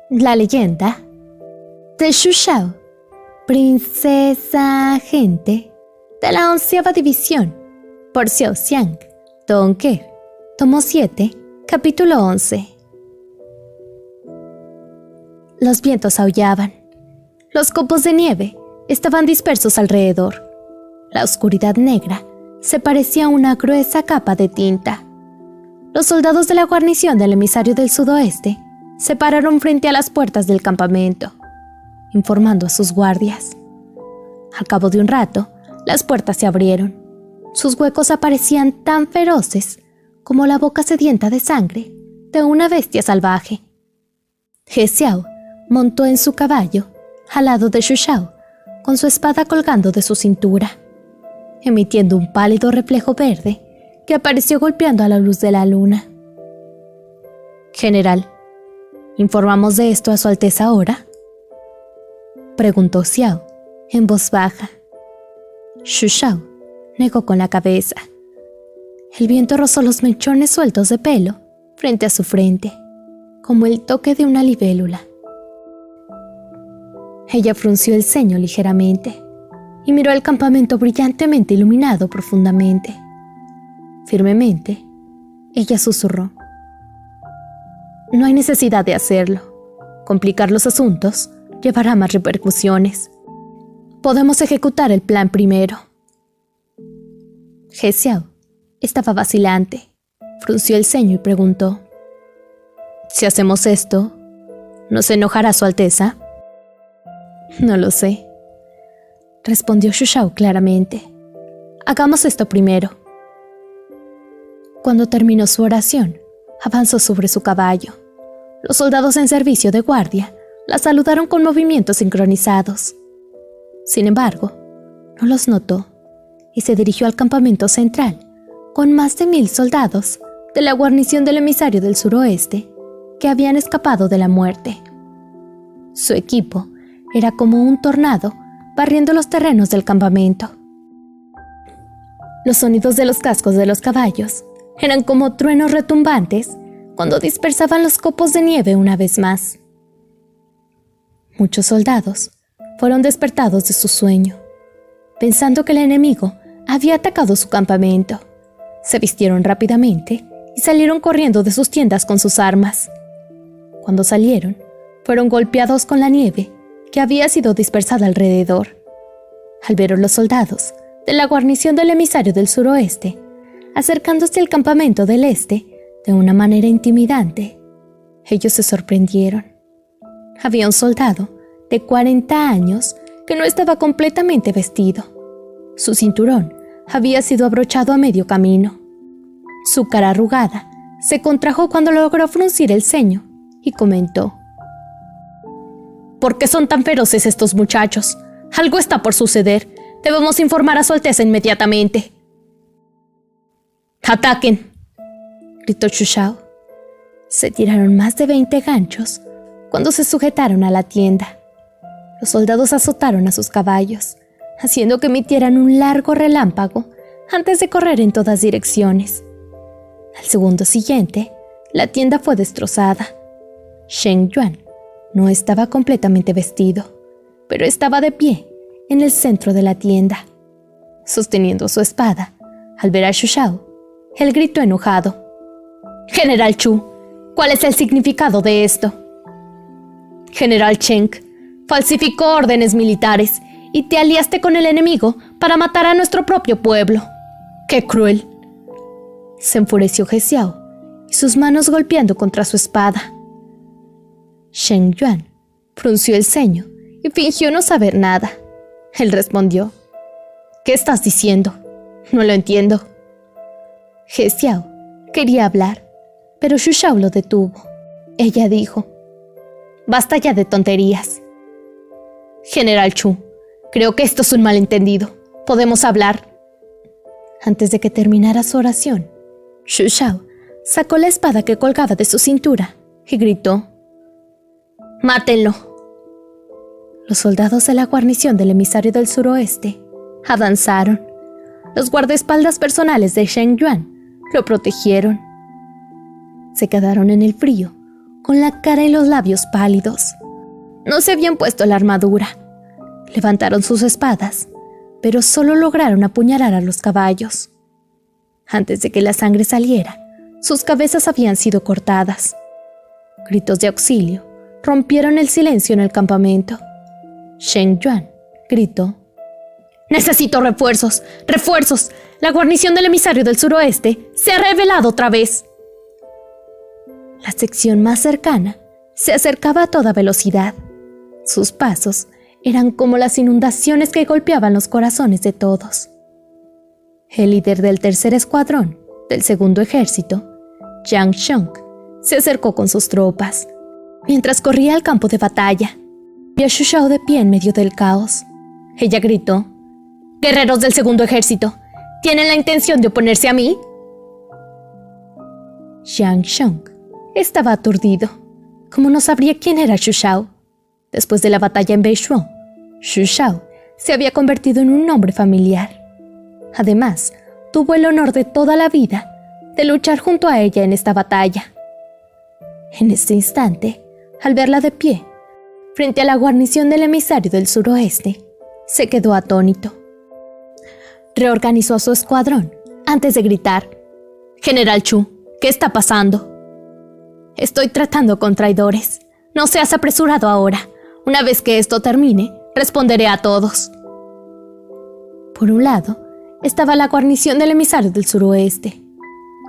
La leyenda de Xu Shao, princesa agente de la 11ª división, por Xiao Xiang, Donker, tomo 7, capítulo 11. Los vientos aullaban. Los copos de nieve estaban dispersos alrededor. La oscuridad negra se parecía a una gruesa capa de tinta. Los soldados de la guarnición del emisario del sudoeste se pararon frente a las puertas del campamento, informando a sus guardias. Al cabo de un rato, las puertas se abrieron. Sus huecos aparecían tan feroces como la boca sedienta de sangre de una bestia salvaje. He Xiao montó en su caballo, al lado de Xu Shao, con su espada colgando de su cintura, emitiendo un pálido reflejo verde que apareció golpeando a la luz de la luna. «General, ¿informamos de esto a su Alteza ahora?», preguntó Xiao, en voz baja. Xu Shao negó con la cabeza. El viento rozó los mechones sueltos de pelo frente a su frente, como el toque de una libélula. Ella frunció el ceño ligeramente y miró el campamento brillantemente iluminado profundamente. Firmemente, ella susurró: «No hay necesidad de hacerlo. Complicar los asuntos llevará más repercusiones. Podemos ejecutar el plan primero». He Xiao estaba vacilante. Frunció el ceño y preguntó: «Si hacemos esto, ¿no se enojará su Alteza?». «No lo sé», respondió Xu Shao claramente. «Hagamos esto primero». Cuando terminó su oración, avanzó sobre su caballo. Los soldados en servicio de guardia la saludaron con movimientos sincronizados. Sin embargo, no los notó y se dirigió al campamento central con más de 1000 soldados de la guarnición del emisario del suroeste que habían escapado de la muerte. Su equipo era como un tornado barriendo los terrenos del campamento. Los sonidos de los cascos de los caballos eran como truenos retumbantes cuando dispersaban los copos de nieve una vez más. Muchos soldados fueron despertados de su sueño, pensando que el enemigo había atacado su campamento. Se vistieron rápidamente y salieron corriendo de sus tiendas con sus armas. Cuando salieron, fueron golpeados con la nieve que había sido dispersada alrededor. Al ver los soldados de la guarnición del emisario del suroeste acercándose al campamento del este de una manera intimidante, ellos se sorprendieron. Había un soldado de 40 años que no estaba completamente vestido. Su cinturón había sido abrochado a medio camino. Su cara arrugada se contrajo cuando logró fruncir el ceño y comentó: «¿Por qué son tan feroces estos muchachos? Algo está por suceder. Debemos informar a su Alteza inmediatamente». «¡Ataquen!», gritó Xu Shao. Se tiraron más de 20 ganchos cuando se sujetaron a la tienda. Los soldados azotaron a sus caballos, haciendo que emitieran un largo relámpago antes de correr en todas direcciones. Al segundo siguiente, la tienda fue destrozada. Shen Yuan no estaba completamente vestido, pero estaba de pie en el centro de la tienda. Sosteniendo su espada, al ver a Xu Shao, él gritó enojado: «General Chu, ¿cuál es el significado de esto?». «General Cheng falsificó órdenes militares y te aliaste con el enemigo para matar a nuestro propio pueblo. ¡Qué cruel!». Se enfureció He Xiao y sus manos golpeando contra su espada. Shen Yuan frunció el ceño y fingió no saber nada. Él respondió: «¿Qué estás diciendo? No lo entiendo». He Xiao quería hablar, pero Xu Shao lo detuvo. Ella dijo: «Basta ya de tonterías. General Chu, creo que esto es un malentendido. ¿Podemos hablar?». Antes de que terminara su oración, Xu Shao sacó la espada que colgaba de su cintura y gritó: «¡Mátenlo!». Los soldados de la guarnición del emisario del suroeste avanzaron. Los guardaespaldas personales de Shen Yuan lo protegieron. Se quedaron en el frío con la cara y los labios pálidos. No se habían puesto la armadura. Levantaron sus espadas, pero solo lograron apuñalar a los caballos. Antes de que la sangre saliera, sus cabezas habían sido cortadas. Gritos de auxilio rompieron el silencio en el campamento. Shen Yuan gritó: «¡Necesito refuerzos! ¡Refuerzos! La guarnición del emisario del suroeste se ha rebelado otra vez». La sección más cercana se acercaba a toda velocidad. Sus pasos eran como las inundaciones que golpeaban los corazones de todos. El líder del tercer escuadrón del segundo ejército, Yang Sheng, se acercó con sus tropas. Mientras corría al campo de batalla, vio a Xu Shao de pie en medio del caos. Ella gritó: «Guerreros del segundo ejército, ¿tienen la intención de oponerse a mí?». Yang Sheng estaba aturdido. Como no sabría quién era Xu Shao. Después de la batalla en Beishuo, Xu Shao se había convertido en un nombre familiar. Además, tuvo el honor de toda la vida de luchar junto a ella en esta batalla. En este instante, al verla de pie, frente a la guarnición del emisario del suroeste, se quedó atónito. Reorganizó a su escuadrón antes de gritar: «General Chu, ¿qué está pasando?». «Estoy tratando con traidores. No seas apresurado ahora. Una vez que esto termine, responderé a todos». Por un lado, estaba la guarnición del emisario del suroeste,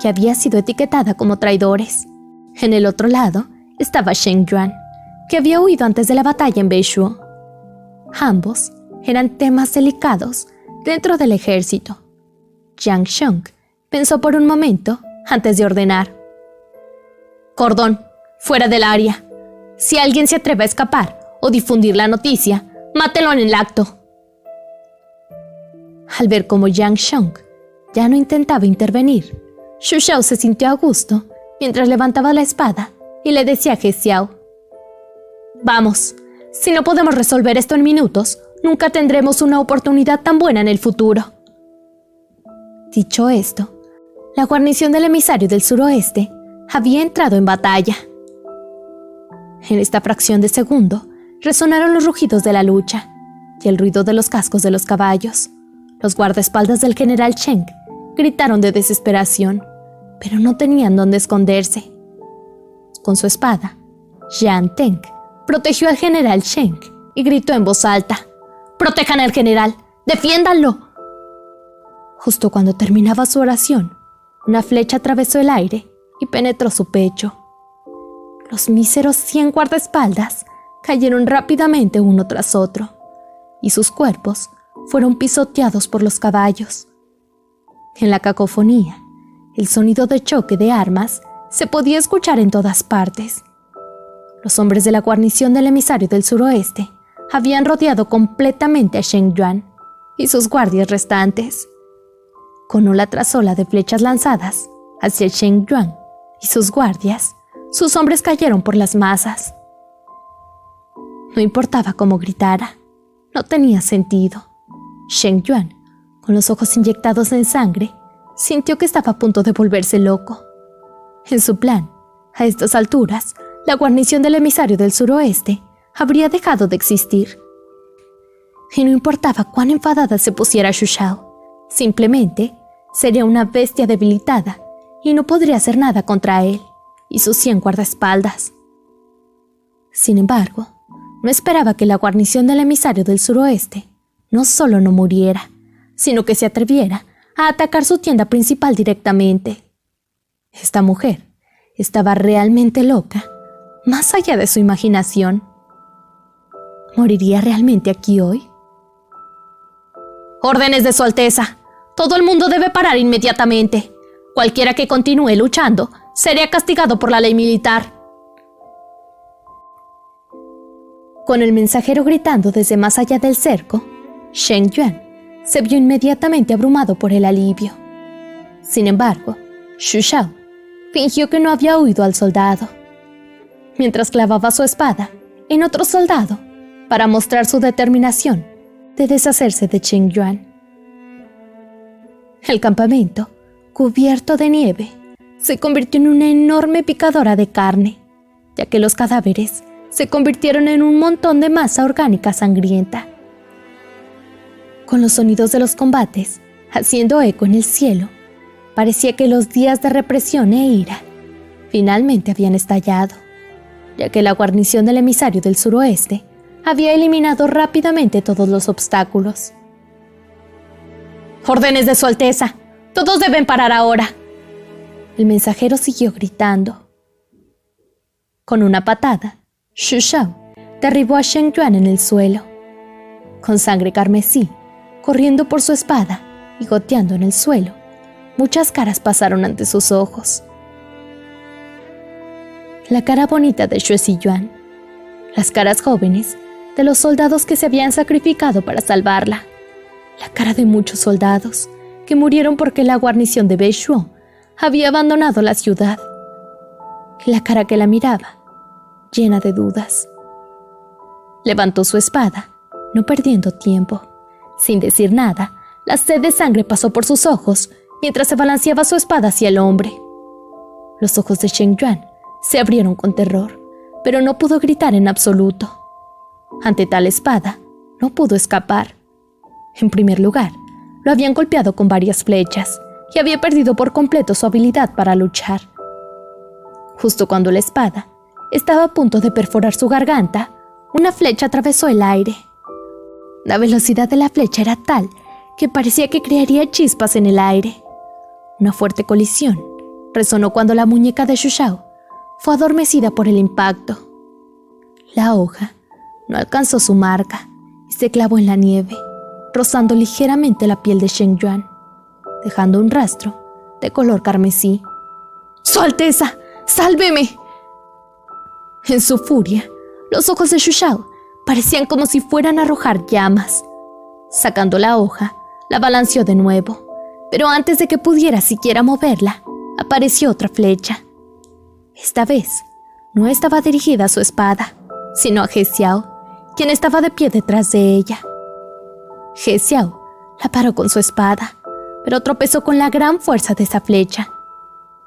que había sido etiquetada como traidores. En el otro lado estaba Shen Yuan, que había huido antes de la batalla en Beishuo. Ambos eran temas delicados dentro del ejército. Yang Sheng pensó por un momento antes de ordenar: «Cordón, fuera del área. Si alguien se atreve a escapar o difundir la noticia, mátelo en el acto». Al ver cómo Yang Sheng ya no intentaba intervenir, Xu Shao se sintió a gusto mientras levantaba la espada y le decía a He Xiao: «Vamos, si no podemos resolver esto en minutos, nunca tendremos una oportunidad tan buena en el futuro». Dicho esto, la guarnición del emisario del suroeste había entrado en batalla. En esta fracción de segundo resonaron los rugidos de la lucha y el ruido de los cascos de los caballos. Los guardaespaldas del general Cheng gritaron de desesperación, pero no tenían dónde esconderse. Con su espada, Jian Teng protegió al general Cheng y gritó en voz alta: «¡Protejan al general! ¡Defiéndanlo!». Justo cuando terminaba su oración, una flecha atravesó el aire y penetró su pecho. Los míseros 100 guardaespaldas cayeron rápidamente uno tras otro, y sus cuerpos fueron pisoteados por los caballos. En la cacofonía, el sonido de choque de armas se podía escuchar en todas partes. Los hombres de la guarnición del emisario del suroeste habían rodeado completamente a Shen Yuan y sus guardias restantes. Con ola tras ola de flechas lanzadas hacia Shen Yuan y sus guardias, sus hombres cayeron por las masas. No importaba cómo gritara, no tenía sentido. Shen Yuan, con los ojos inyectados en sangre, sintió que estaba a punto de volverse loco. En su plan, a estas alturas, la guarnición del emisario del suroeste habría dejado de existir. Y no importaba cuán enfadada se pusiera Xu Shao, simplemente sería una bestia debilitada y no podría hacer nada contra él y sus 100 guardaespaldas. Sin embargo, no esperaba que la guarnición del emisario del suroeste no solo no muriera, sino que se atreviera a atacar su tienda principal directamente. Esta mujer estaba realmente loca, más allá de su imaginación. ¿Moriría realmente aquí hoy? «Órdenes de Su Alteza. Todo el mundo debe parar inmediatamente. Cualquiera que continúe luchando sería castigado por la ley militar». Con el mensajero gritando desde más allá del cerco, Shen Yuan se vio inmediatamente abrumado por el alivio. Sin embargo, Xu Shao fingió que no había oído al soldado, mientras clavaba su espada en otro soldado para mostrar su determinación de deshacerse de Shen Yuan. El campamento, cubierto de nieve, se convirtió en una enorme picadora de carne. ya que los cadáveres se convirtieron en un montón de masa orgánica sangrienta. Con los sonidos de los combates haciendo eco en el cielo, parecía que los días de represión e ira finalmente habían estallado, ya que la guarnición del emisario del suroeste había eliminado rápidamente todos los obstáculos. «¡Órdenes de Su Alteza! ¡Todos deben parar ahora!», el mensajero siguió gritando. Con una patada, Xu Shao derribó a Shen Yuan en el suelo. Con sangre carmesí corriendo por su espada y goteando en el suelo, muchas caras pasaron ante sus ojos. La cara bonita de Xue Ziyuan, las caras jóvenes de los soldados que se habían sacrificado para salvarla, la cara de muchos soldados que murieron porque la guarnición de Beishuo había abandonado la ciudad, y la cara que la miraba, llena de dudas. Levantó su espada, no perdiendo tiempo. Sin decir nada, la sed de sangre pasó por sus ojos mientras se balanceaba su espada hacia el hombre. Los ojos de Shen Yuan se abrieron con terror, pero no pudo gritar en absoluto. Ante tal espada, no pudo escapar. En primer lugar, lo habían golpeado con varias flechas y había perdido por completo su habilidad para luchar. Justo cuando la espada estaba a punto de perforar su garganta, una flecha atravesó el aire. La velocidad de la flecha era tal que parecía que crearía chispas en el aire. Una fuerte colisión resonó cuando la muñeca de Xu Shao fue adormecida por el impacto. La hoja no alcanzó su marca y se clavó en la nieve, rozando ligeramente la piel de Shen Yuan, dejando un rastro de color carmesí. ¡Su Alteza! ¡Sálveme! En su furia, los ojos de Xu Shao parecían como si fueran a arrojar llamas. Sacando la hoja, la balanceó de nuevo, pero antes de que pudiera siquiera moverla, apareció otra flecha. Esta vez, no estaba dirigida a su espada, sino a He Xiao, quien estaba de pie detrás de ella. He Xiao la paró con su espada, pero tropezó con la gran fuerza de esa flecha.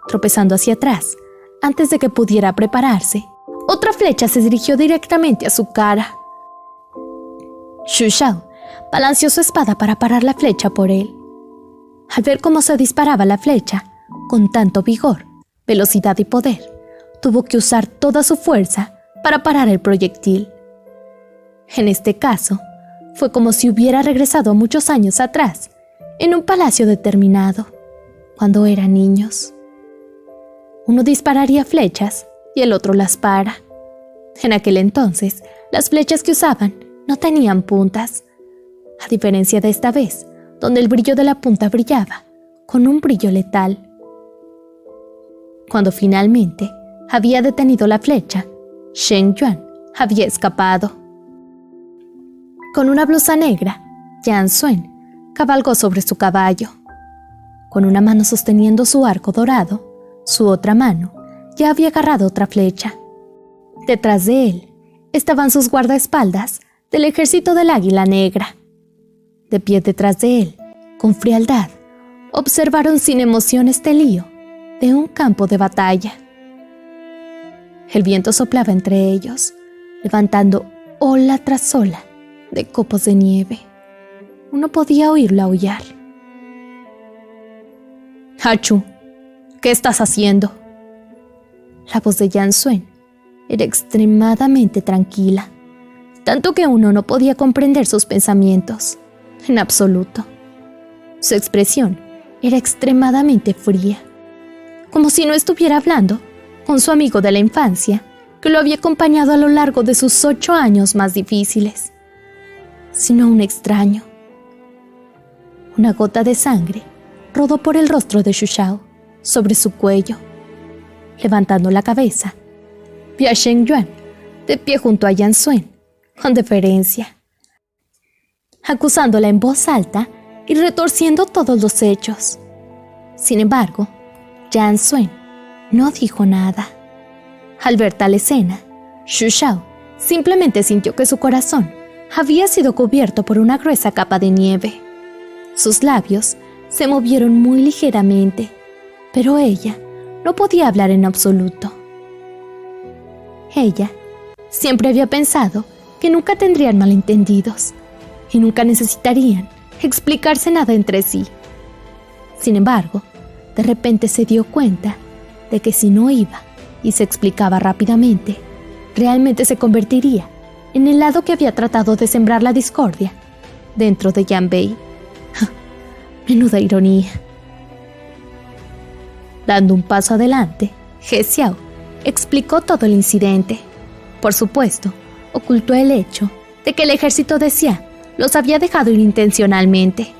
Tropezando hacia atrás, antes de que pudiera prepararse, otra flecha se dirigió directamente a su cara. Xu Shao balanceó su espada para parar la flecha por él. Al ver cómo se disparaba la flecha, con tanto vigor, velocidad y poder, tuvo que usar toda su fuerza para parar el proyectil. En este caso, fue como si hubiera regresado a muchos años atrás, en un palacio determinado, cuando eran niños. Uno dispararía flechas y el otro las para. En aquel entonces, las flechas que usaban no tenían puntas, a diferencia de esta vez, donde el brillo de la punta brillaba con un brillo letal. Cuando finalmente había detenido la flecha, Shen Yuan había escapado. Con una blusa negra, Yan Suen cabalgó sobre su caballo. Con una mano sosteniendo su arco dorado, su otra mano ya había agarrado otra flecha. Detrás de él estaban sus guardaespaldas del ejército del Águila Negra. De pie detrás de él, con frialdad, observaron sin emoción este lío de un campo de batalla. El viento soplaba entre ellos, levantando ola tras ola de copos de nieve. Uno podía oírlo aullar. «Hachu, ¿qué estás haciendo?». La voz de Yan Suen era extremadamente tranquila, tanto que uno no podía comprender sus pensamientos, en absoluto. Su expresión era extremadamente fría, como si no estuviera hablando con su amigo de la infancia, que lo había acompañado a lo largo de sus 8 años más difíciles, sino un extraño. Una gota de sangre rodó por el rostro de Xu Shao, sobre su cuello. Levantando la cabeza, vio a Shen Yuan de pie junto a Yan Suen, con deferencia, acusándola en voz alta y retorciendo todos los hechos. Sin embargo, Yan Suen no dijo nada. Al ver tal escena, Xu Shao simplemente sintió que su corazón había sido cubierto por una gruesa capa de nieve. Sus labios se movieron muy ligeramente, pero ella no podía hablar en absoluto. Ella siempre había pensado que nunca tendrían malentendidos y nunca necesitarían explicarse nada entre sí. Sin embargo, de repente se dio cuenta de que si no iba y se explicaba rápidamente, realmente se convertiría en el lado que había tratado de sembrar la discordia dentro de Yanbei. Menuda ironía. Dando un paso adelante, He Xiao explicó todo el incidente. Por supuesto, ocultó el hecho de que el ejército de Xia los había dejado ir intencionalmente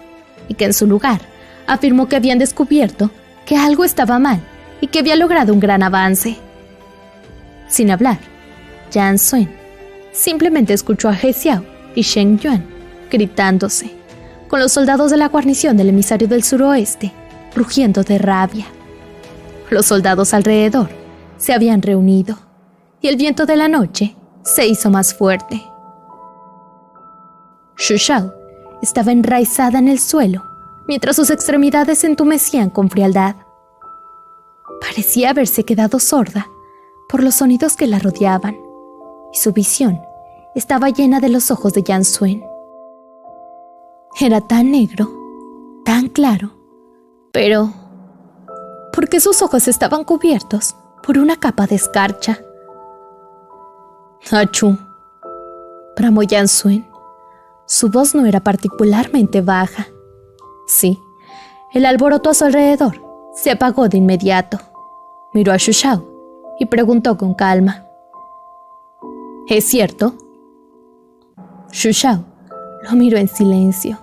y que en su lugar afirmó que habían descubierto que algo estaba mal y que había logrado un gran avance. Sin hablar, Jiang Xuan simplemente escuchó a He Xiao y Shen Yuan gritándose, con los soldados de la guarnición del emisario del suroeste rugiendo de rabia. Los soldados alrededor se habían reunido y el viento de la noche se hizo más fuerte. Xu Shao estaba enraizada en el suelo mientras sus extremidades se entumecían con frialdad. Parecía haberse quedado sorda por los sonidos que la rodeaban y su visión estaba llena de los ojos de Jiang Xuan. Era tan negro, tan claro, pero ¿por qué sus ojos estaban cubiertos por una capa de escarcha? ¡Achú!, bramó Jiang Xuan. Su voz no era particularmente baja. Sí, el alboroto a su alrededor se apagó de inmediato. Miró a Xu Shao y preguntó con calma: ¿es cierto? Xu Shao lo miró en silencio.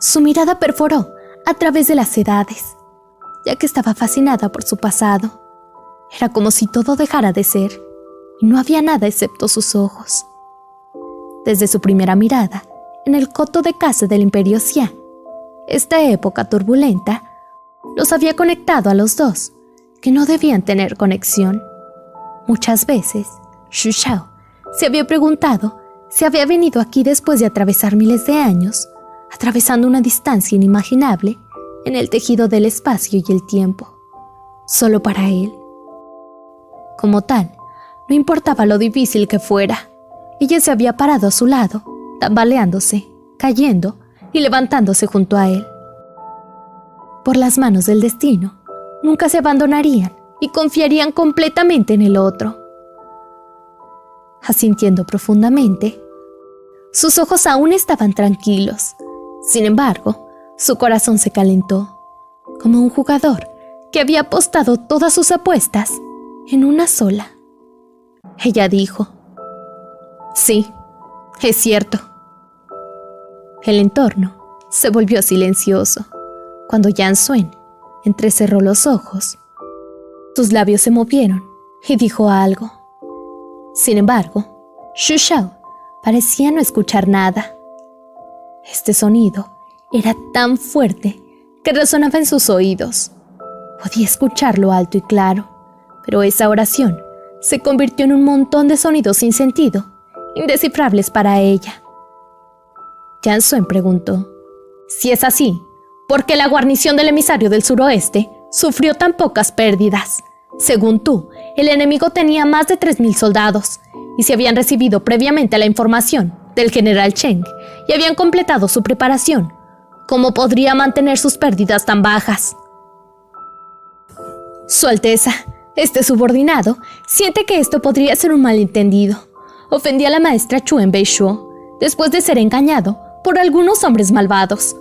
Su mirada perforó a través de las edades, ya que estaba fascinada por su pasado. Era como si todo dejara de ser, y no había nada excepto sus ojos. Desde su primera mirada, en el coto de caza del Imperio Xia, esta época turbulenta los había conectado a los dos, que no debían tener conexión. Muchas veces, Xu Shao se había preguntado si había venido aquí después de atravesar miles de años, atravesando una distancia inimaginable en el tejido del espacio y el tiempo, solo para él. Como tal, no importaba lo difícil que fuera, ella se había parado a su lado, tambaleándose, cayendo y levantándose junto a él. Por las manos del destino, nunca se abandonarían y confiarían completamente en el otro. Asintiendo profundamente, sus ojos aún estaban tranquilos. Sin embargo, su corazón se calentó, como un jugador que había apostado todas sus apuestas en una sola. Ella dijo: sí, es cierto. El entorno se volvió silencioso cuando Jiang Xuan entrecerró los ojos. Sus labios se movieron y dijo algo. Sin embargo, Xu Shao parecía no escuchar nada. Este sonido era tan fuerte que resonaba en sus oídos. Podía escucharlo alto y claro, pero esa oración se convirtió en un montón de sonidos sin sentido, indescifrables para ella. Jiang Xuan preguntó: si es así, ¿por qué la guarnición del emisario del suroeste sufrió tan pocas pérdidas? Según tú, el enemigo tenía más de 3,000 soldados, y se habían recibido previamente la información del general Cheng y habían completado su preparación. ¿Cómo podría mantener sus pérdidas tan bajas? Su Alteza, este subordinado, siente que esto podría ser un malentendido. Ofendí a la maestra Chu en Beishuo, después de ser engañado por algunos hombres malvados.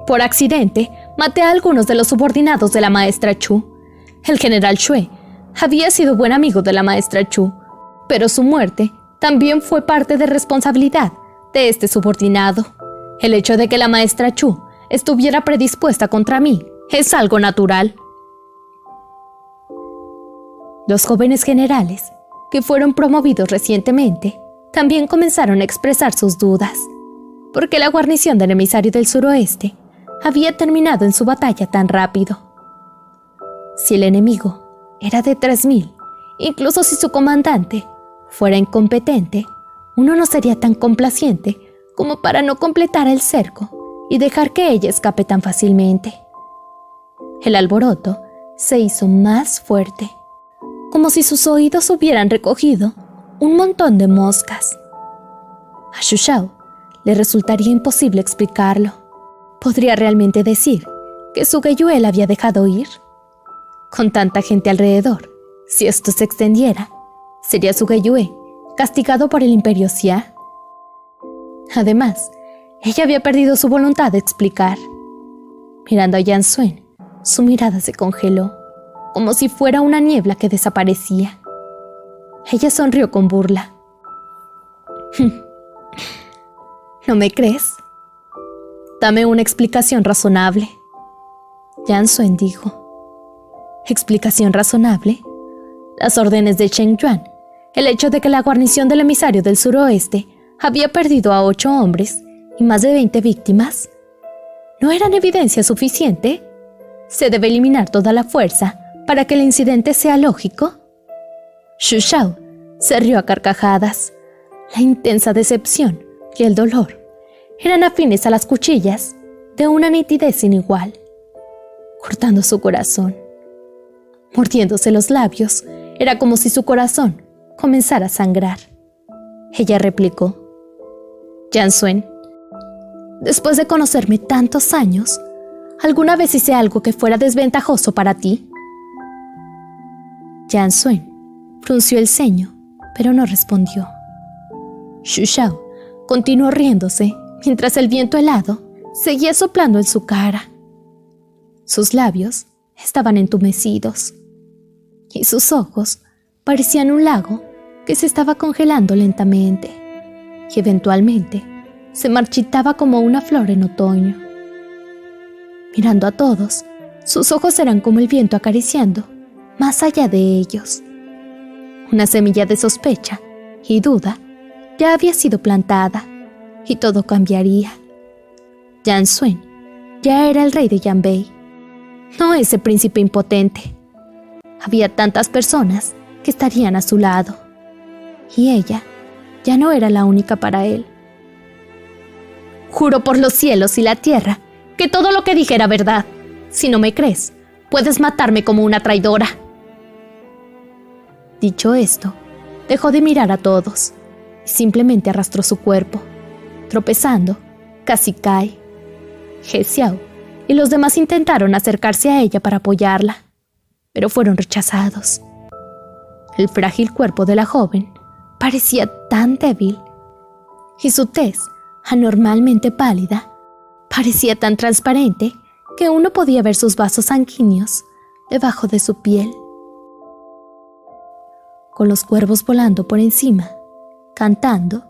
Por accidente, maté a algunos de los subordinados de la maestra Chu. El general Xue había sido buen amigo de la maestra Chu, pero su muerte también fue parte de responsabilidad de este subordinado. El hecho de que la maestra Chu estuviera predispuesta contra mí es algo natural. Los jóvenes generales, que fueron promovidos recientemente, también comenzaron a expresar sus dudas, porque la guarnición del emisario del suroeste había terminado en su batalla tan rápido. Si el enemigo era de 3,000, incluso si su comandante fuera incompetente, uno no sería tan complaciente como para no completar el cerco y dejar que ella escape tan fácilmente. El alboroto se hizo más fuerte. como si sus oídos hubieran recogido un montón de moscas. A Xu Xiao le resultaría imposible explicarlo. ¿Podría realmente decir que su Ge la había dejado ir? Con tanta gente alrededor, si esto se extendiera, ¿sería su Ge castigado por el Imperio Xia? Además, ella había perdido su voluntad de explicar. Mirando a Yan Suen, su mirada se congeló, como si fuera una niebla que desaparecía. Ella sonrió con burla. ¿No me crees? Dame una explicación razonable. Yan Suen dijo. ¿Explicación razonable? Las órdenes de Cheng Yuan, el hecho de que la guarnición del emisario del suroeste había perdido a 8 hombres y más de 20 víctimas, ¿no eran evidencia suficiente? ¿Se debe eliminar toda la fuerza para que el incidente sea lógico? Xu Xiao se rió a carcajadas. La intensa decepción y el dolor eran afines a las cuchillas de una nitidez sin igual, cortando su corazón. Mordiéndose los labios, era como si su corazón comenzara a sangrar. Ella replicó: Yan Suen, después de conocerme tantos años, ¿alguna vez hice algo que fuera desventajoso para ti? Yan Suen frunció el ceño, pero no respondió. Xu Xiao continuó riéndose mientras el viento helado seguía soplando en su cara. Sus labios estaban entumecidos y sus ojos parecían un lago que se estaba congelando lentamente y eventualmente se marchitaba como una flor en otoño. Mirando a todos, sus ojos eran como el viento acariciando más allá de ellos. Una semilla de sospecha y duda ya había sido plantada y todo cambiaría. Yan Suen ya era el rey de Yanbei, no ese príncipe impotente. Había tantas personas que estarían a su lado y ella ya no era la única para él. Juro por los cielos y la tierra que todo lo que dije era verdad. Si no me crees, puedes matarme como una traidora. Dicho esto, dejó de mirar a todos y simplemente arrastró su cuerpo. Tropezando, casi cae. He Xiao y los demás intentaron acercarse a ella para apoyarla, pero fueron rechazados. El frágil cuerpo de la joven parecía tan débil y su tez, anormalmente pálida, parecía tan transparente que uno podía ver sus vasos sanguíneos debajo de su piel. Con los cuervos volando por encima, cantando,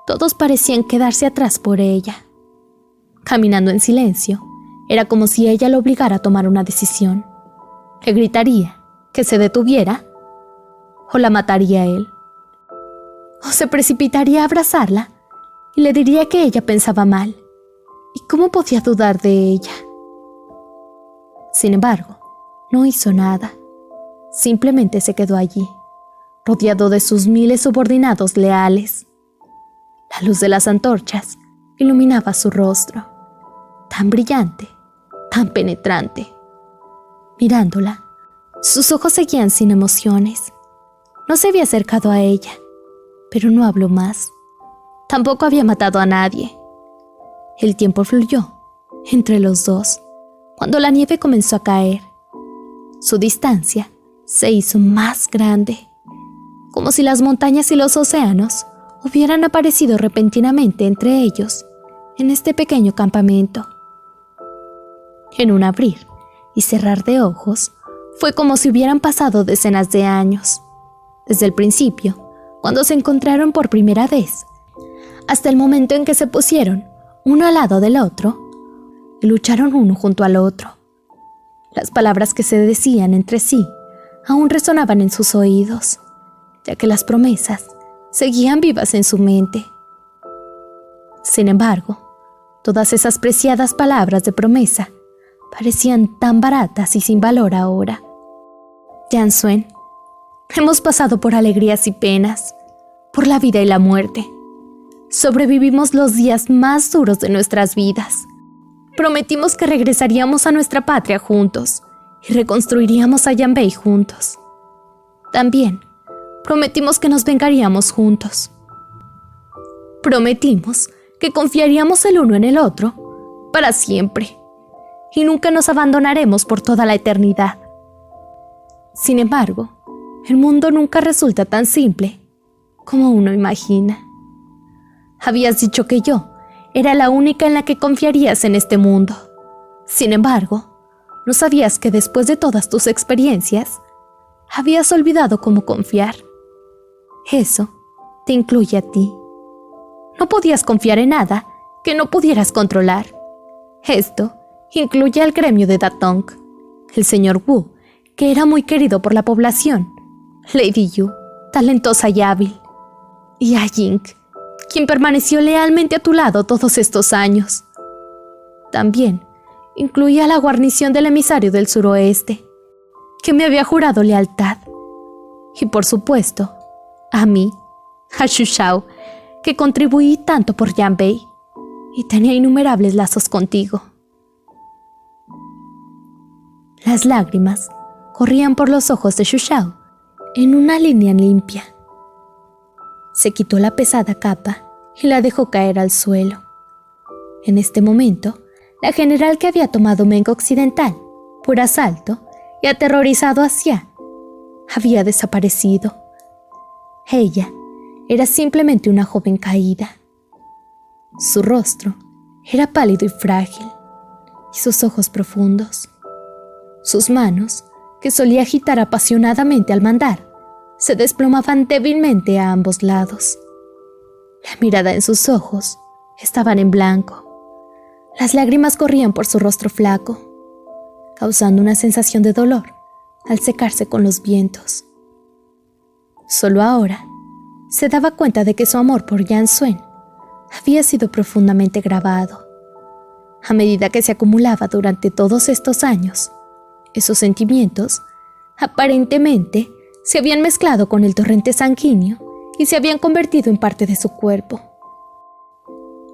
todos parecían quedarse atrás por ella. Caminando en silencio, era como si ella lo obligara a tomar una decisión. Le gritaría que se detuviera, o la mataría él. O se precipitaría a abrazarla y le diría que ella pensaba mal. ¿Y cómo podía dudar de ella? Sin embargo, no hizo nada. Simplemente se quedó allí, rodeado de sus miles subordinados leales. La luz de las antorchas iluminaba su rostro, tan brillante, tan penetrante. Mirándola, sus ojos seguían sin emociones. No se había acercado a ella, pero no habló más. Tampoco había matado a nadie. El tiempo fluyó entre los dos, cuando la nieve comenzó a caer. Su distancia se hizo más grande, como si las montañas y los océanos hubieran aparecido repentinamente entre ellos en este pequeño campamento. En un abrir y cerrar de ojos, fue como si hubieran pasado decenas de años, desde el principio, cuando se encontraron por primera vez, hasta el momento en que se pusieron uno al lado del otro y lucharon uno junto al otro. Las palabras que se decían entre sí aún resonaban en sus oídos, ya que las promesas seguían vivas en su mente. Sin embargo, todas esas preciadas palabras de promesa parecían tan baratas y sin valor ahora. Yan Suen, hemos pasado por alegrías y penas, por la vida y la muerte. Sobrevivimos los días más duros de nuestras vidas. Prometimos que regresaríamos a nuestra patria juntos y reconstruiríamos a Yanbei juntos. También prometimos que nos vengaríamos juntos. Prometimos que confiaríamos el uno en el otro para siempre y nunca nos abandonaremos por toda la eternidad. Sin embargo, el mundo nunca resulta tan simple como uno imagina. Habías dicho que yo era la única en la que confiarías en este mundo. Sin embargo, no sabías que después de todas tus experiencias, habías olvidado cómo confiar. Eso te incluye a ti. No podías confiar en nada que no pudieras controlar. Esto incluye al gremio de Datong, el señor Wu, que era muy querido por la población, Lady Yu, talentosa y hábil, y a Ying, quien permaneció lealmente a tu lado todos estos años. También incluía a la guarnición del emisario del suroeste, que me había jurado lealtad. Y por supuesto, a mí, a Xu Shao, que contribuí tanto por Yanbei y tenía innumerables lazos contigo. Las lágrimas corrían por los ojos de Xu Shao en una línea limpia. Se quitó la pesada capa y la dejó caer al suelo. En este momento, la general que había tomado Meng Occidental por asalto y aterrorizado a Xia había desaparecido. Ella era simplemente una joven caída. Su rostro era pálido y frágil, y sus ojos profundos. Sus manos, que solía agitar apasionadamente al mandar, se desplomaban débilmente a ambos lados. La mirada en sus ojos estaban en blanco. Las lágrimas corrían por su rostro flaco, causando una sensación de dolor al secarse con los vientos. Solo ahora se daba cuenta de que su amor por Yan Suen había sido profundamente grabado. A medida que se acumulaba durante todos estos años, esos sentimientos aparentemente se habían mezclado con el torrente sanguíneo y se habían convertido en parte de su cuerpo.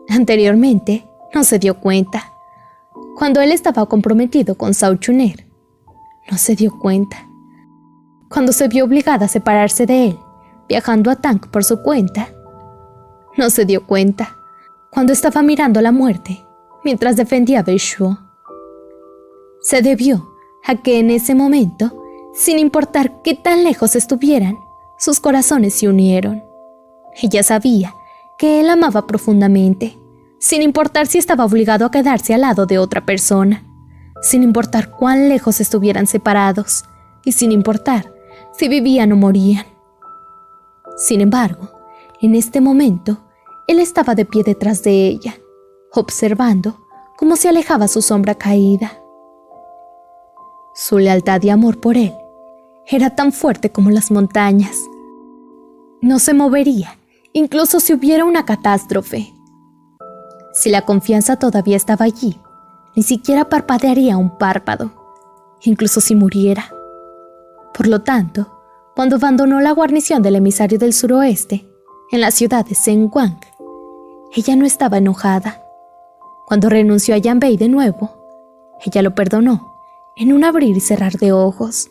Anteriormente, no se dio cuenta. Cuando él estaba comprometido con Zhao Chuner, no se dio cuenta. Cuando se vio obligada a separarse de él, viajando a Tang por su cuenta, no se dio cuenta. Cuando estaba mirando la muerte, mientras defendía a Beishuo, se debió a que en ese momento, sin importar qué tan lejos estuvieran, sus corazones se unieron. Ella sabía que él amaba profundamente, sin importar si estaba obligado a quedarse al lado de otra persona, sin importar cuán lejos estuvieran separados, y sin importar si vivían o morían. Sin embargo, en este momento, él estaba de pie detrás de ella, observando cómo se alejaba su sombra caída. Su lealtad y amor por él era tan fuerte como las montañas. No se movería, incluso si hubiera una catástrofe. Si la confianza todavía estaba allí, ni siquiera parpadearía un párpado, incluso si muriera. Por lo tanto, cuando abandonó la guarnición del emisario del suroeste, en la ciudad de Zhenguang, ella no estaba enojada. Cuando renunció a Yanbei de nuevo, ella lo perdonó en un abrir y cerrar de ojos.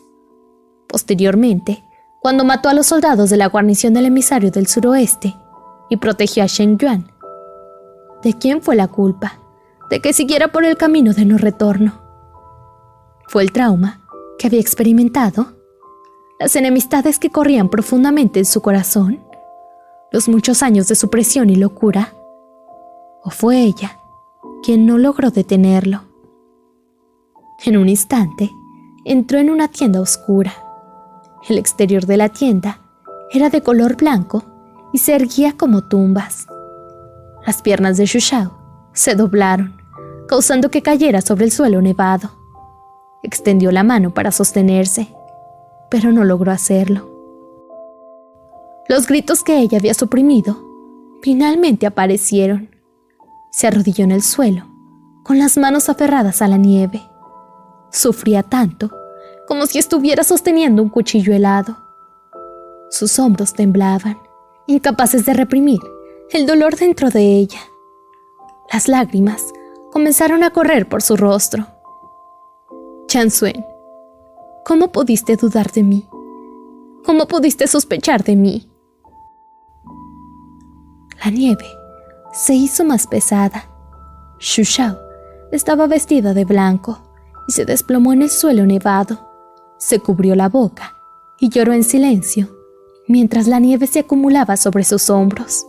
Posteriormente, cuando mató a los soldados de la guarnición del emisario del suroeste y protegió a Shen Yuan, ¿de quién fue la culpa? De que siguiera por el camino de no retorno. ¿Fue el trauma que había experimentado? ¿Las enemistades que corrían profundamente en su corazón? ¿Los muchos años de supresión y locura? ¿O fue ella quien no logró detenerlo? En un instante, entró en una tienda oscura. El exterior de la tienda era de color blanco y se erguía como tumbas. Las piernas de Xu Shao se doblaron, causando que cayera sobre el suelo nevado. Extendió la mano para sostenerse, pero no logró hacerlo. Los gritos que ella había suprimido finalmente aparecieron. Se arrodilló en el suelo, con las manos aferradas a la nieve. Sufría tanto, como si estuviera sosteniendo un cuchillo helado. Sus hombros temblaban, incapaces de reprimir el dolor dentro de ella. Las lágrimas comenzaron a correr por su rostro. Yan Suen, ¿cómo pudiste dudar de mí? ¿Cómo pudiste sospechar de mí? La nieve se hizo más pesada. Xu Xiao estaba vestida de blanco y se desplomó en el suelo nevado. Se cubrió la boca y lloró en silencio, mientras la nieve se acumulaba sobre sus hombros.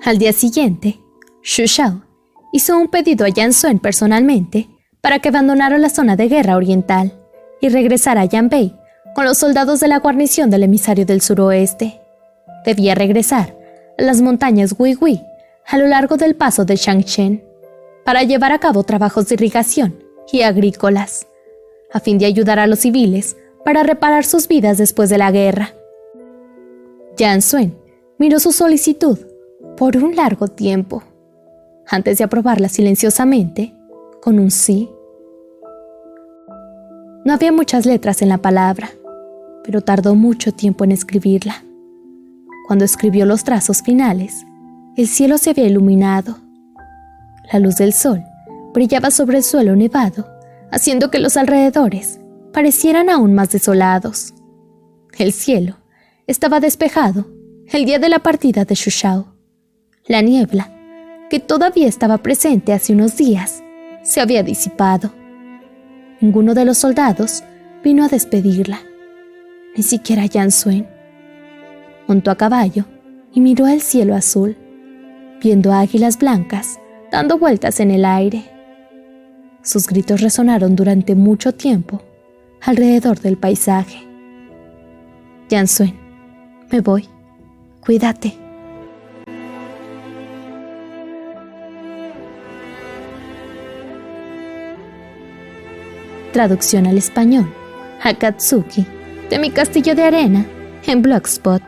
Al día siguiente, Xu Xiao hizo un pedido a Yan Xuan personalmente para que abandonara la zona de guerra oriental y regresara a Yanbei con los soldados de la guarnición del emisario del suroeste. Debía regresar a las montañas Guigui a lo largo del paso de Shangchen para llevar a cabo trabajos de irrigación y agrícolas, a fin de ayudar a los civiles para reparar sus vidas después de la guerra. Yan Xuan miró su solicitud por un largo tiempo, antes de aprobarla silenciosamente con un sí. No había muchas letras en la palabra, pero tardó mucho tiempo en escribirla. Cuando escribió los trazos finales, el cielo se había iluminado. La luz del sol brillaba sobre el suelo nevado, haciendo que los alrededores parecieran aún más desolados. El cielo estaba despejado el día de la partida de Xu Xiao. La niebla, que todavía estaba presente hace unos días, se había disipado. Ninguno de los soldados vino a despedirla, ni siquiera Yan Xuan. Montó a caballo y miró el cielo azul, viendo águilas blancas dando vueltas en el aire. Sus gritos resonaron durante mucho tiempo alrededor del paisaje. Yan Xuan, me voy. Cuídate. Traducción al español, Akatsuki, de Mi Castillo de Arena, en Blogspot.